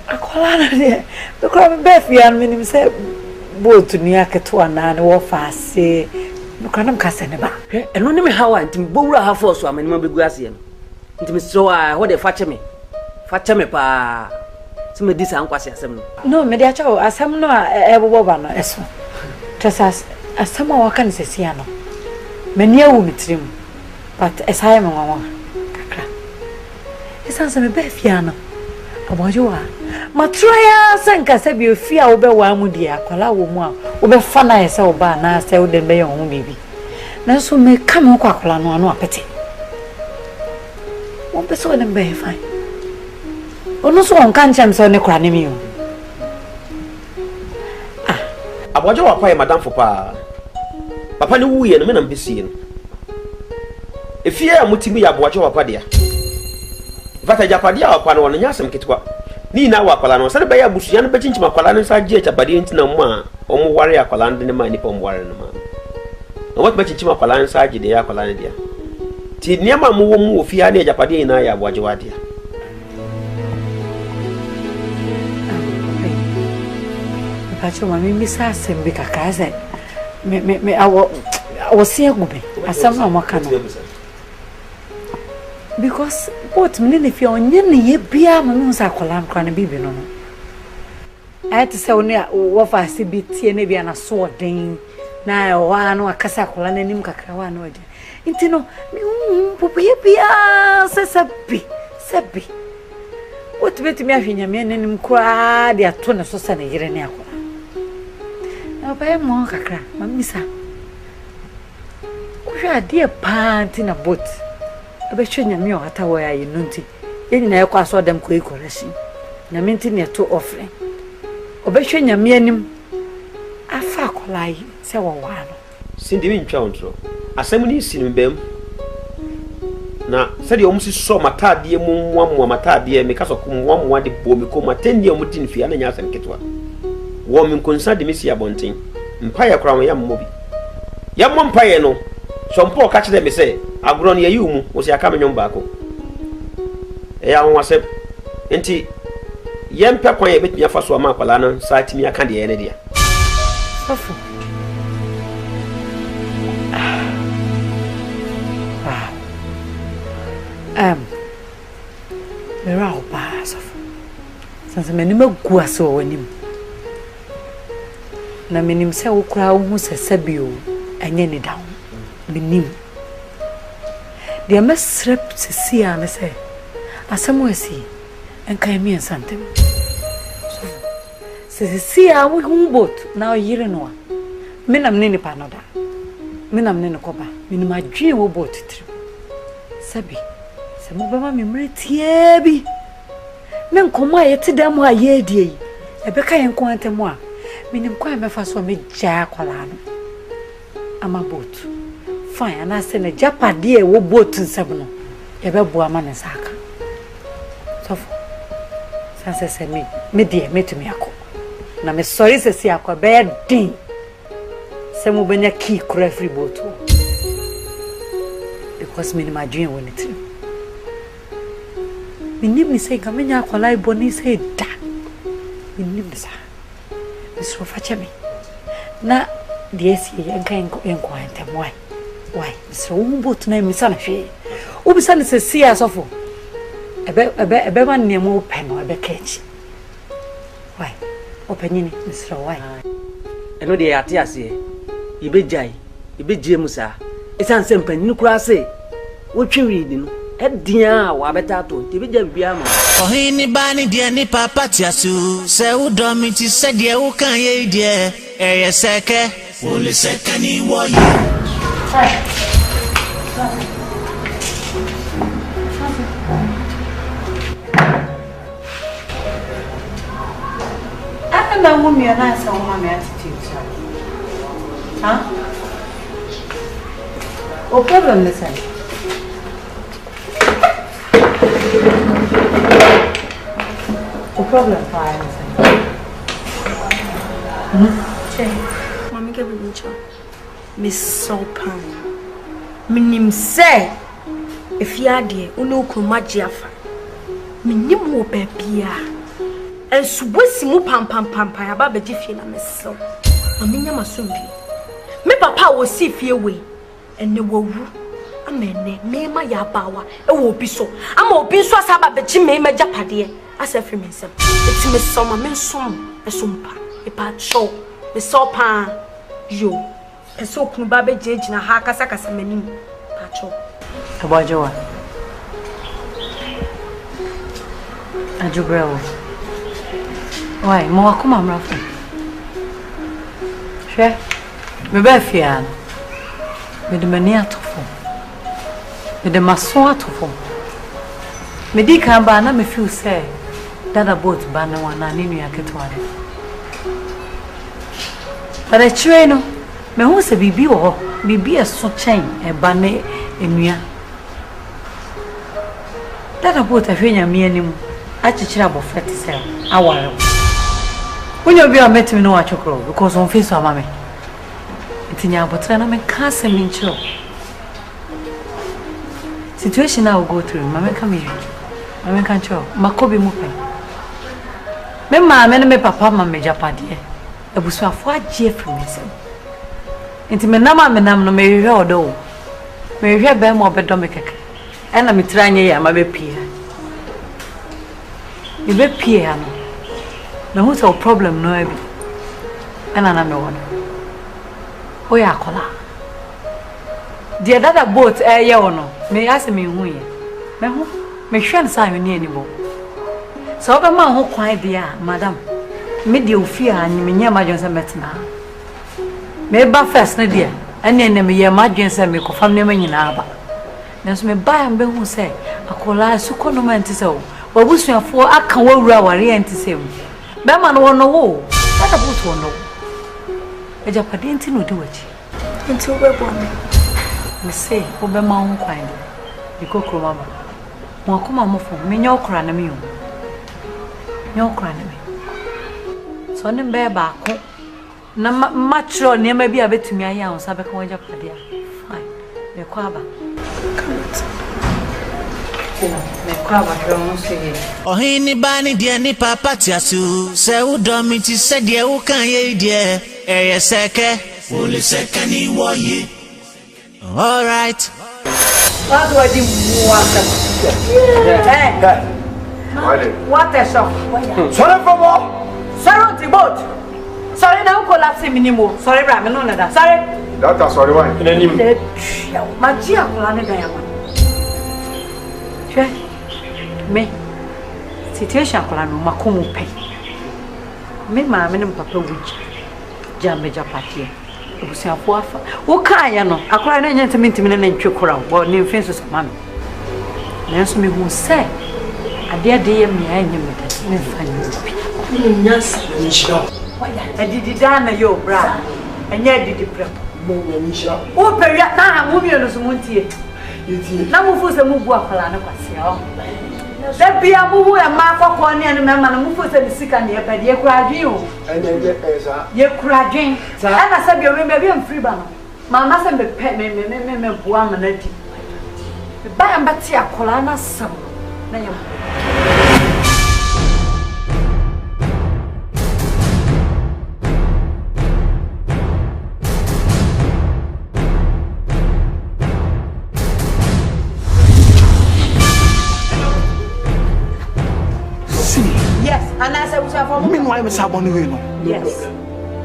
Akola na de. Because me be fia me nim say boat ni aketo ana na wo fa ase. No kanam kase ne ba. Eno ne me hawa ntim bowura ha force amani ma begu ase no. Ntim so a ho de fache me. Fache me pa. So me dis ankwase asem no. No, me de acha asem no a ebobo ba no eso. Tresas asem a waka ne sesia no. Mani awu mitrim. But esai me nwa kakra. Esa se me be fia no. Abojo wa. Matroya sanka se bi ofia wo be wa mu dia akwala wo mu a wo be fa na ese wo ba na se wo de be yon bibi. Na so me ka me kwa akwala no anu apete. Wo be so de be fine. Ono so on kan cham so ne kra ne mi o. Ah, abojo wa pa madam fo pa. Papa ne wuye no me na mbesi no. Efie a mutimi ya abojo wa pa dia. Vata japadia wa pa no nya asem ketwa. Ni na wa kwala no sare ba ya busu ya no bechinchima kwala no sa gie chabade ntina mu a omo ware akwala ndene ma nipa omo ware no ma no wat bechinchima kwala no sa gie de ya kwala ne dia ti niam mu wo mu ofia na japade na ya aboaje wa dia pacho mami misa sembe kakaze me awo se gube asam na maka no because what me if you onye ne ye bia me no sa kolam kra na bibi no no I to say oni wo fa se bi tie ne bia na so den na wa no akasa kola na nim kakra wa no de nti no me popo ye bia se sabi what beti me ahwenya me nanim kra de ato ne so sa na yire ne akola na ba mo kakra mamisa ko hwa de panti na boat abetwe nyame o hata wo ya yinunti yenyi na ekwa so dem ko ikorasi nyame nti ne to offering obetwe nyame anim afa kolai se wo wa no sindi mi ntwa ontro asem ni sinu bem na sadi omusi so matade mu nwa matade me kaso ko nwa de bo me ko matende omutin fi ana nya asem ketwa wo me konsa de mesi abonten mpaye kora wo ya mmobi ya mmo mpaye no so mpo ka kire me se agro no ye yumu wo se aka me nyom baako ya won wase enti yempe kwan ye betumi afa so ama akwala no sa timi aka de ye ne dia sofu mera oba sofu sanse meni magu ase wo wanim na menim se wo kura wo hu sesabio anye ne dawo menim de mesrep sesia ne se asemo asi enkai mi ensantem sesia wo hu bot na yire no menam ne ni panoda menam ne koba menim adwe wo bot tiri sabi se mo bema memre tie bi men koma yete dam ha ye die yi ebeka yen ko antemo a menim kwa mefa so me ja kwala no ama bot fine ana se ne japade e wo bot nsem no yebebo ama ne saka sofo sanse se me die metumi akọ na me sorry se si akọ be din se mo benya ki kura free bot because me ni madwen won it minim ni say kamenya akwala iboni say da minim sa so facha me na DS yenkan enko antem why so bot na mi sana hwe obisa ne se si asofo ebe man ne mo pen no ebe catch why openyini misro why eno de ate ase ibe jie musa esan se mpanyin kura se wo twiri di no edia wa beta to ibe ja bibia ma ohini bani de ni papa tiasu se udo mi ti se de wo kan ye de eye seke wo le seke ni wo yi na mummy na sa mama attitude huh o problem ne sai o problem fire ne sai che mami ke bi ncho miss so pan minim say if ya de unu ko magiafa Minim wo babia. And swesi mu pam aba beji fie na meso. Maminya masombi. Me papa wo si fie we. Enne wo wu. Amene me ma ya bawa e wo obi so. Ama obi so asa aba beji me japade. Asa firi me nsem. Eti me so ma me som esompa. E pa cho. Me so pa yo. Eso kunu ba beji gina ha kasa manim. Pa cho. Abajowa. Ajubrel. Why, mo akoma mrafo. Hwe. Me ba fia. Me de mani atofo. Me de maso atofo. Me di kan ba na me feel say dada boat ba na wana ni nua ketware. Para chwe no, me hu se bibi wo, bibi eso chen e ba ne enua. Dada boat afenya me anim. Achichira bo fete say aware. When you be a met me no achokro because on face of mama. Itinya botra na me ka se me nchiro. Situation I will go through, mama come here. Mama can chiro. Makobi mu pe. Me mama ne me papa mama japade. Ebusu afo agye from me sem. Inti me nam no me hwe odo. Me hwe be mo obedo me keke. E na me tranye ya ma be pie. You be pie ano. Na who's our problem no ebi. Ana na me wona. Oya akola. The other boat ye wono. Me ask me hu ye. Me hu. Me hwe nsa ni anibo. So be ma ho kwan dia, madam. Me de ofia anyi me nya majonse metna. Me ba first na dia. Ane ne me ye majonse me ko fam ne ma nyina aba. Nanso me ba am be hu say akola su kono enti se o. Wabusuafo Akan wawura ware enti se mu. Be ma no wono wo. Ata buto wono. Eja pade enti no di wachi. Enti obebo me. Me say obe ma ho kwan de. Ikokro mama. Mo akoma mo fo me nya okra na me yo. Nya okra na me. So ne be ba ko. Na matro ne ma bi abetumi aye an sa be ka waja pade a. Fine. Me kwa ba. Ohini bani dia ni papa tiasu se udomi ti se dia u kan ye dia eye seke ole seke ni woye. All right. What do I do? What a shock. Sorry for more. Sorry to boat. Sorry now collapse minimo. Sorry bra me no na da. Sorry. That's sorry why. Magia kulane da yawa. Me situation akola no makomu pe me ma me nem papa wuji jambe japati obusiafo afa wo kan ya no akola no nya ntimi na ntwe kora wo ne mfin so sama me nanso me hu se ade ye me anya me da me fa ni Nyas ni shira. adidi dana yo bra anya adidi bra Mo ni shira. wo pe ya na mu bi no so muntie na mu fu se mu bu akola na kwase o da bia mu e ma kokko ne anu mema na mu fu se sika ne e pede e kuradwen o Enye esa. ye kuradwen ana se bia we be am free ba no mama se me pe me bu ama na di ba am bati akola na sam na yam and I said, we shall follow. Meanwhile, I'm sabon away no. Yes.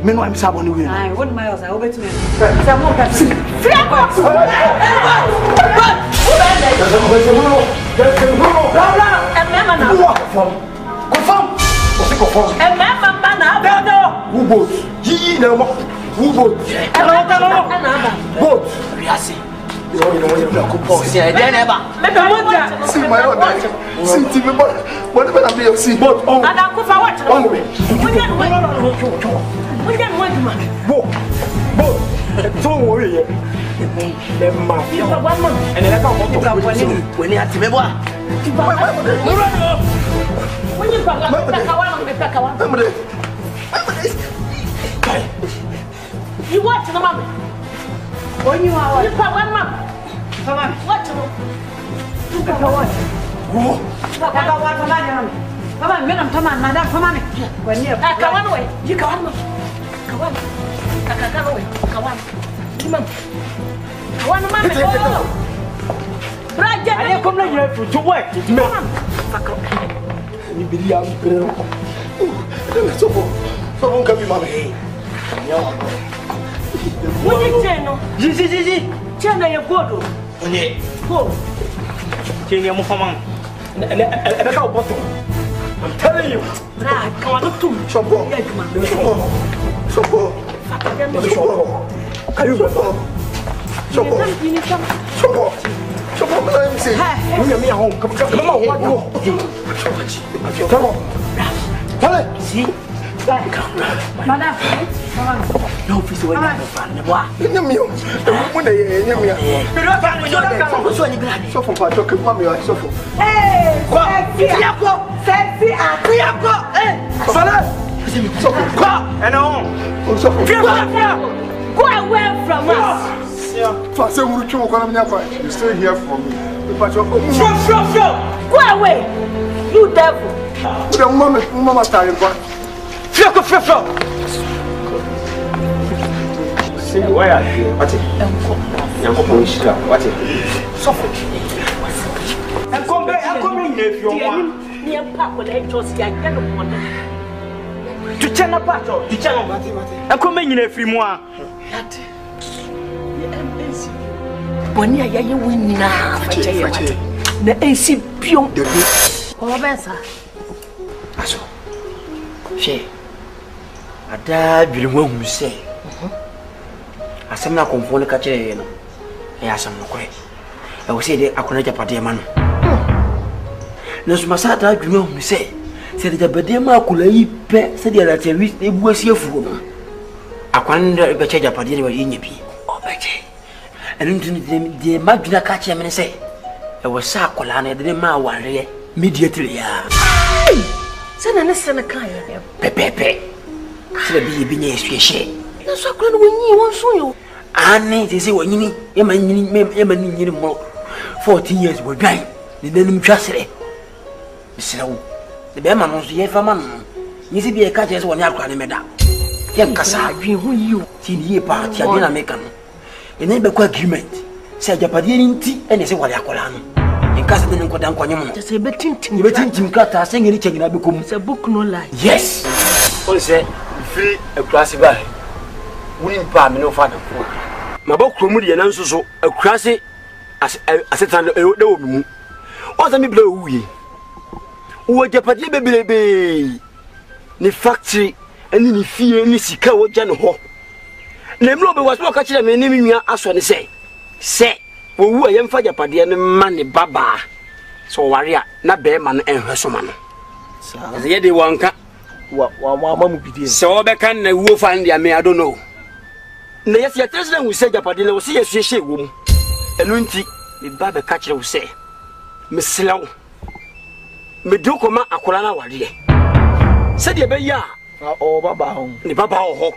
Meanwhile, I'm sabon away. I wouldn't my house. I will bet me. Some more person. See my own. See TV, whatever I'm here, see. But oh, And I go for what? oh, don't worry. Them mafia. And then I come to when you have to be what? When you go, you watch the mama. When you are one mom. Come on, watch Papa, what am I? Papa, men am Tama, Madame Famani. When you come away, you come. Come on. Kawan. Imam. Kawan mama. Raja, I come here to work. Ni bilia mpero. So come mama. What is Cheno? Zizi. Chena ya godo. Onye. Go. Chenya mo fama. Ebe ka bottom. I'm telling you. Right, come on, to Chopo. Chopo. Are you Chopo? Chopo. Chopo, let me see. Me home. Come on, what? Come on. Tell it. See? Madam, come on. No, please, wait. What? Nyamio. When they nyamia. So for part of mommy or so for. Hey, sexy, So for And on. so for. go away from us. So I say we chu ko na me you stay here for me. Go away, you devil. The mama starting for. See why are you? What it? Yanko Bonshika. What it? Suffer. And come in if you want. Near Papa, I just get one. To China Pato, to China Mati. And come in if you want. When you win now, the AC Pion. Oh, Bensa. Aso. She. Ada bilimo hu se. Asem na konfo ne ka kire no. E asem no kore. E wo se de akona japade ma no. Na suma sa ta adwuma hu se. Se de japade ma akula yi pe se de la tewi e buasi afuo no. Akwan de be che japade ne wa nya bi. O be che. Enu ntini de madwuna ka kire me se. E wo sa akola na de ma ware immediately ya. Sana ne sana kan ya. Pepepe. Se be bi nya esue. Na so akura no wenyi won so yo. Ani te se wanyini e ma nyini mo 14 years we dwan ne nanim twasere misirawo de be ma no so ye fa ma no ni se bi e ka je se woni akura ne meda ye nkasa adwen ho yi ti ni e pa ti ade na meka no e na be ko agreement se japade ni nti e ne se wale akura no en kasa de nkoda nkwanyem no se be tintin kata se ngeni chegina be kom se book no lie. yes all say free a class by wuni pa me no fa na ko mabokro mu de na nsoso akurase asetan de wo mu o za mi bla wuye wo japade bebelebe ni factory ani ni fie ni sika wo gya no ho na mlo be waso ka kire me ni nua aso ne se wo wu ayem fa japade ne ma ne baba so ware a na be ma no enhweso ma no sa ye de wanka wa mamu bidie. So be kan na wo fa ndia me I don't know. Na yes ya tesna hu se japade na wo se yesuehye wo mu. Enu nti me ba be ka kire wo se. Me selaw. Me do koma akora na ware. Se de be ya O baba ho. ni baba ho.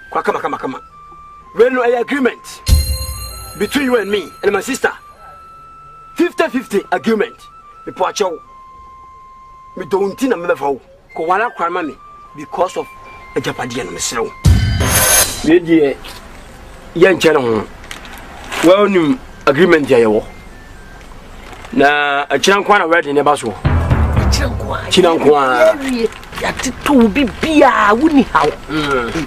Kwa kama. We no agreement between you and me and my sister. 50-50 agreement. Me po acho. Me do nti na me be fa wo. Ko wala kwama me because of a japade no mesrew me die ye nche no well nim agreement ya yewo na a chiran na ready ne ba so chiran kwa ya tito bibia woni hawo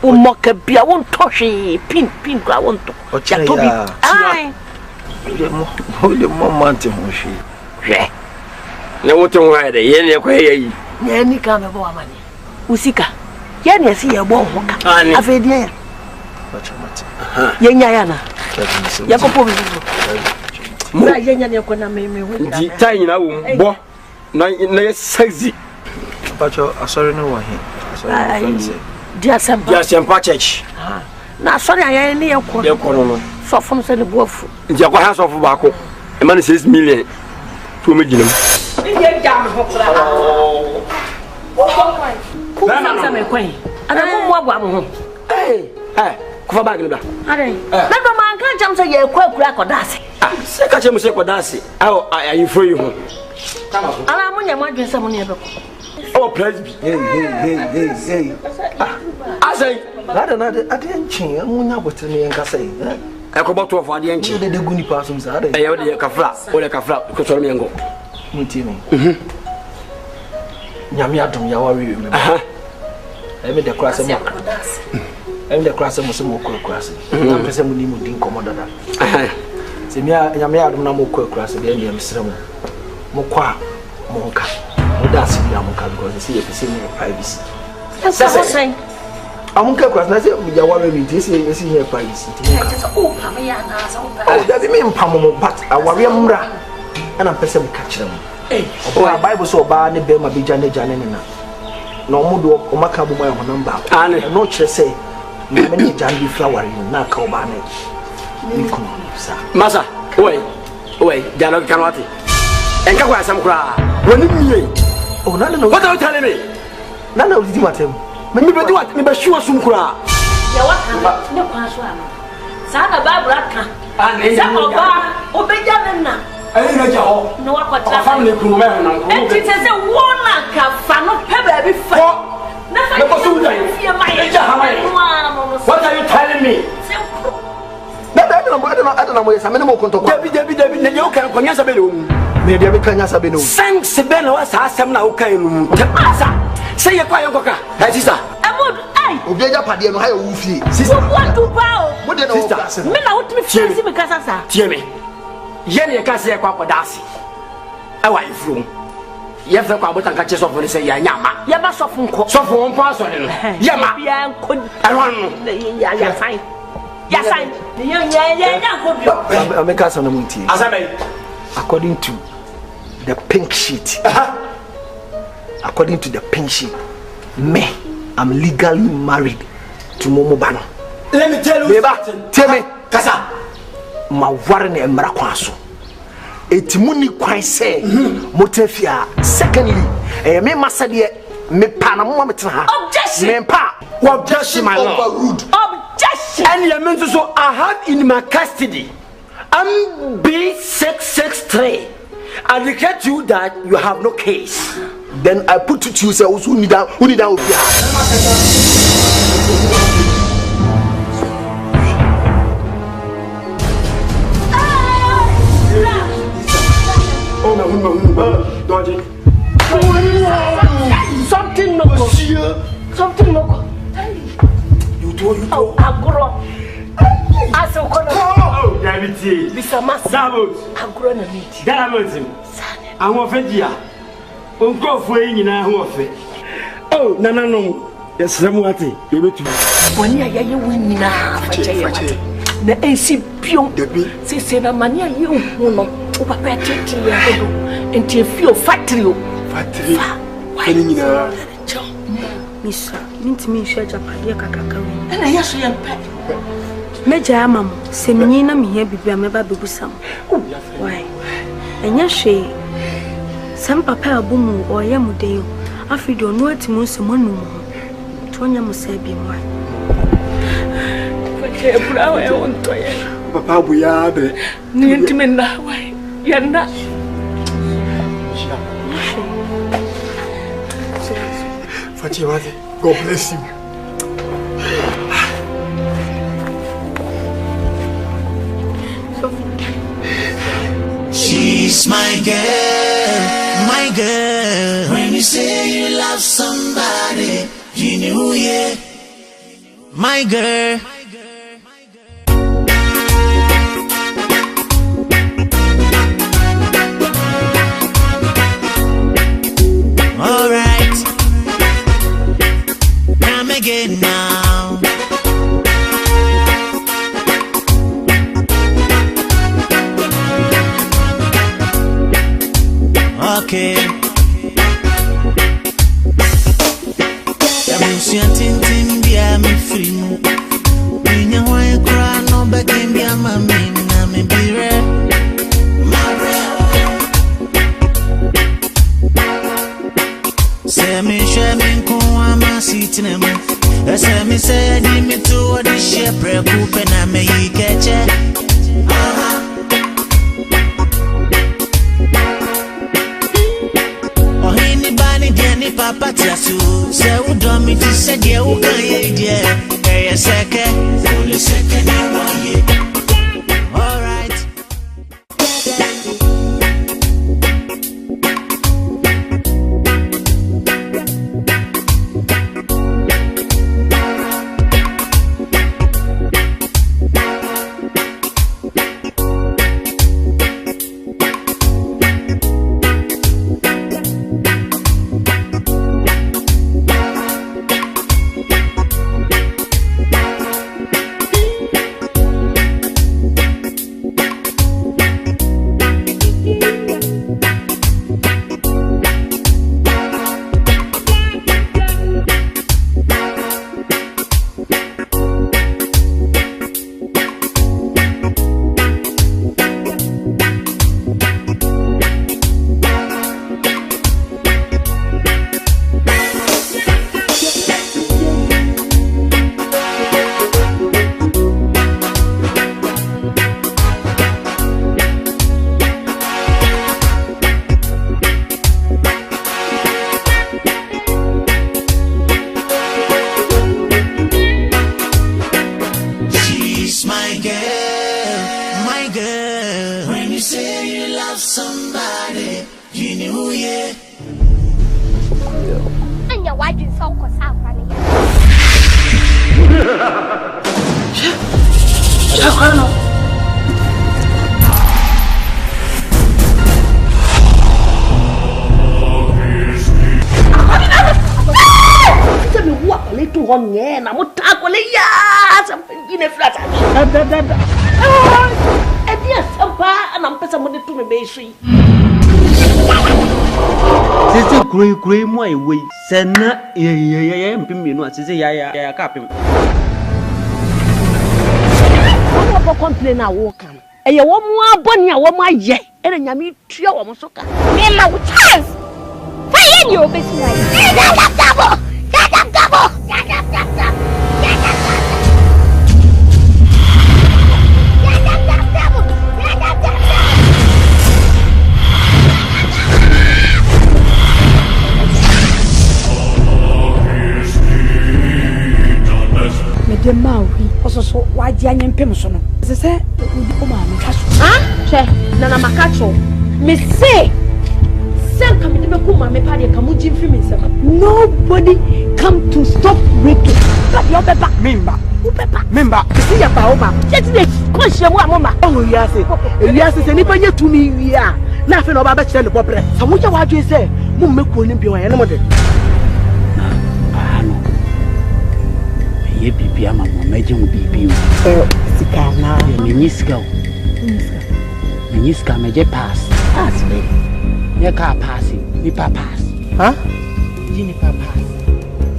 o moka bia won tohwe pin kwa won to ya to bi ai de mo mante mo shi hwe ne wote ho ya de ye ne kwa ye ya ni ka me bo amani usika ya ni asi ya bo ho ka afedie ya ye nya ya na ya ko po bi mo ya ye nya ne ko na me hu di tai na wo bo na ye sexy pacho asori no wa he asori dia sempa church na asori ya ni ye ko no so fon se ne bo afu ndi akwa ha so fu ba ko e ma 6 million to me ginam ye jam ho kra ku sa me kwen ana mo abo abo ho ku fa bag ni ba are na do man kan jam se ye kwa kura ko dase se ka che mo se ko dase ayi fo yi ho Ala munya madwen sa munya beko. Oh presby. Hey. I say, Nada, adeɛ munya botre ne yankasa yi. Ekoboto of ade enchi. De guni pasum sa ade. Eh, de kafra, o de kafra, ko soro me ngo. Muti me. Nyame adom ya wari me. Me de krasa mo. De krasa mo se mo krasa. Na pese mo ni mo din komoda da. Se mi nyame adom na mo krasa de me mesre mo. Mo kwa mo nka. Mo da se ya mo ka because se ye pese mo privacy. Sasa amunka kwasa na se ya wari me ti se here privacy. oh That be me mpamo but awari amra ana pese mo ka kire mo. Oh, Bible so ba ne be ma be jane na. Na omudo o maka bu mai honam ba. No kire say me ne jane bi flower na ka o ba ne. Ni ko sa. Masa, oi, jalo kanwati. Enka kwa sam kura. Woni miye. Oh, na no. What are you telling me? Na odi matem. Me be do what? Me be sure sum kura. ya waka ne kwa so ano. Sa na Bible aka. Sa oba obeja na. Ayi na jaho. No wakotra. Family kunu me honam ko. Enti se wona ka fa no pe ba bi fa. Na fa. Me ko so dai. What are you telling me? I don't know yes, I mean mo konto kwa. David na yo kan konya sabe no. Me dia be kanya sabe no. Thanks be na wasa asem na wo kan no. Asa. Say ye kwa yo koka. Hey sister. Amod, ai. Obi aja pade no ha yo wufie. Sister. What to bao? Mo de na wo kase. Me na wotumi fiasi me kasa sa. Tie me. Ye ne kase ye kwa kodase. Awa ifrum. Ye fe kwa botan ka che sofo ne se ya nyama. Ye ba sofo nko. Sofo won pa so ne no. Ye ma. Bia nko. Awan no. Ya fine. Ya sign. Yeah, go bio. I make us on munti. Asabe. According to the pink sheet. According to the pink sheet, me, I'm legally married to Momo Bano. Let me tell you something. Tell me. Kasa. Ma warren e mra kwaso. Etimuni kwan say motafia. Secondly, me masa de me pa na mo metena ha. Objection. Me pa. Objection, my lord. Overruled. Objection. And you mean so I have in my custody B663. I declare to you that you have no case. Then I put it to you say who need that Something no go. You do. Oh, agro. Aso kono. Oh, David. Bisa masa. Sabot. Agro na miti. David. Awon fe dia. Onkofo yi nyina ho ofe. Oh, nananom. Yesrem wate. Yebetu. Wani ayaye wo nyina fache. Na ensi pion. Se na mani aye hu no. O papa tete ya do. Enti efio factory o. Factory. Kani nyina. Misa, mintimi hwe japade kakaka wi. Na yeso ye mpa. Meja amam, se menyi na mehia bibia meba bebusam. Why? Enya hwe. Sam papa abumu oye mudeyo. Afido no atimu nsemo tonya musabi mwa. Fache brawo e wontoye. Papa abu ya be. Ni ntime na why? Yanda. God bless you. She's my girl. When you say you love somebody, you know yeah. My girl. All right. Come again now. Okay. Ya musia tintin bia me free. Minya wa kra no begin bia mami na me bire. Mare. Se me shame ko ama sitinem. Se me say di me to the shape pre na me yikeche. papa tiasu se udo mi ti se die u kan ye die eye seke ole seke ni waye. All right. Grey my way, Senna, Pimino, ya capim. What complain I walk on? A woman, bonny, a woman, yet, and I mean, 3 hours. Mela with chance. Fire your business. Double. The Maui also so why Diane Pimson. As I said, Nana Macacho. Me say, send coming to Kuma, me party, Kamuji Fimis. Nobody come to stop breaking. But your pepper, member, see your power. Just this question, one moment. Oh, yes, anybody to me, we are nothing about the popper. So, what you say? Mummy couldn't be any more. Ye bibi ama mo meje mo bibi o sika na meniska meje pass me ye ka pass ni pa pass ha ni pa pass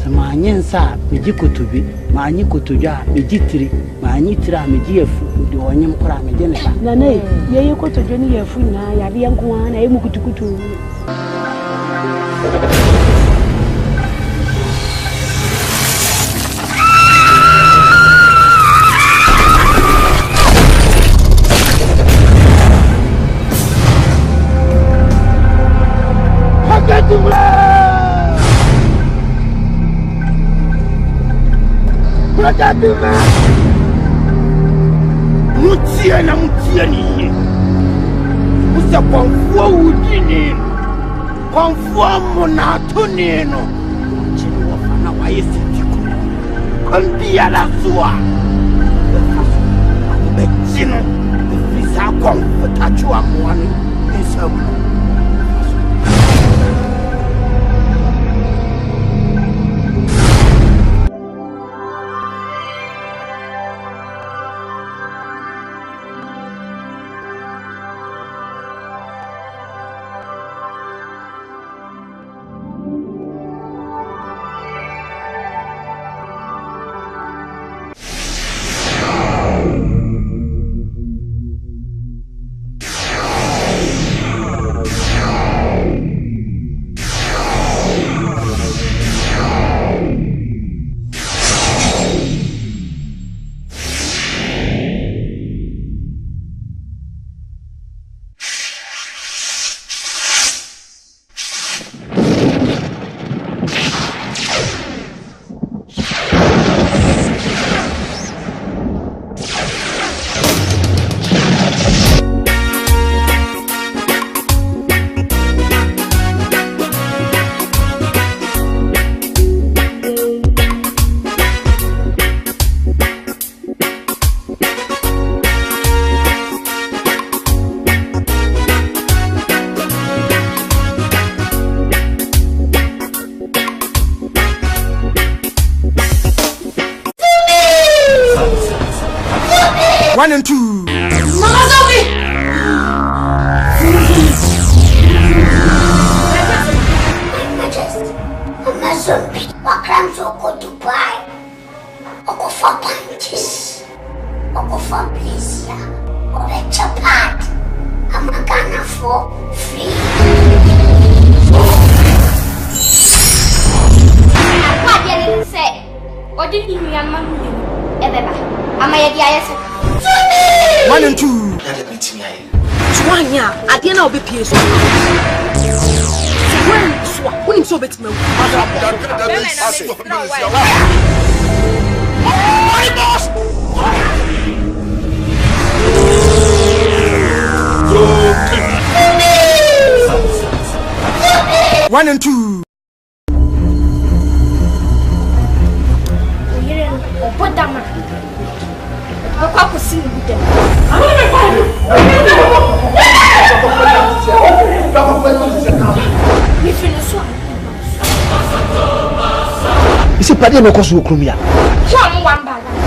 sama nyensa meji kotobi ma anyi kotodwa meji tiri ma anyi tira meji afu de onyem kora meje ne ba na ne ye kotodwa ni afu na ya de nko na ye mu kutukutu Mutia ni usa konfua udini konfua monatoni no chini wafana wa yesitiku kondia la sua mechino visa konfuta chua mwani isamu 1 and 2. Zombie, my crimes will go to buy. Or go for punches. Or go for pizza. Or a chapat. I'm a Ghana for free. What did you say? What did you mean? I'm a 1 and 2. Swanya, I didn't know be peace. When so bit me. One and 2. Isi padi no koso okrumia. One bag.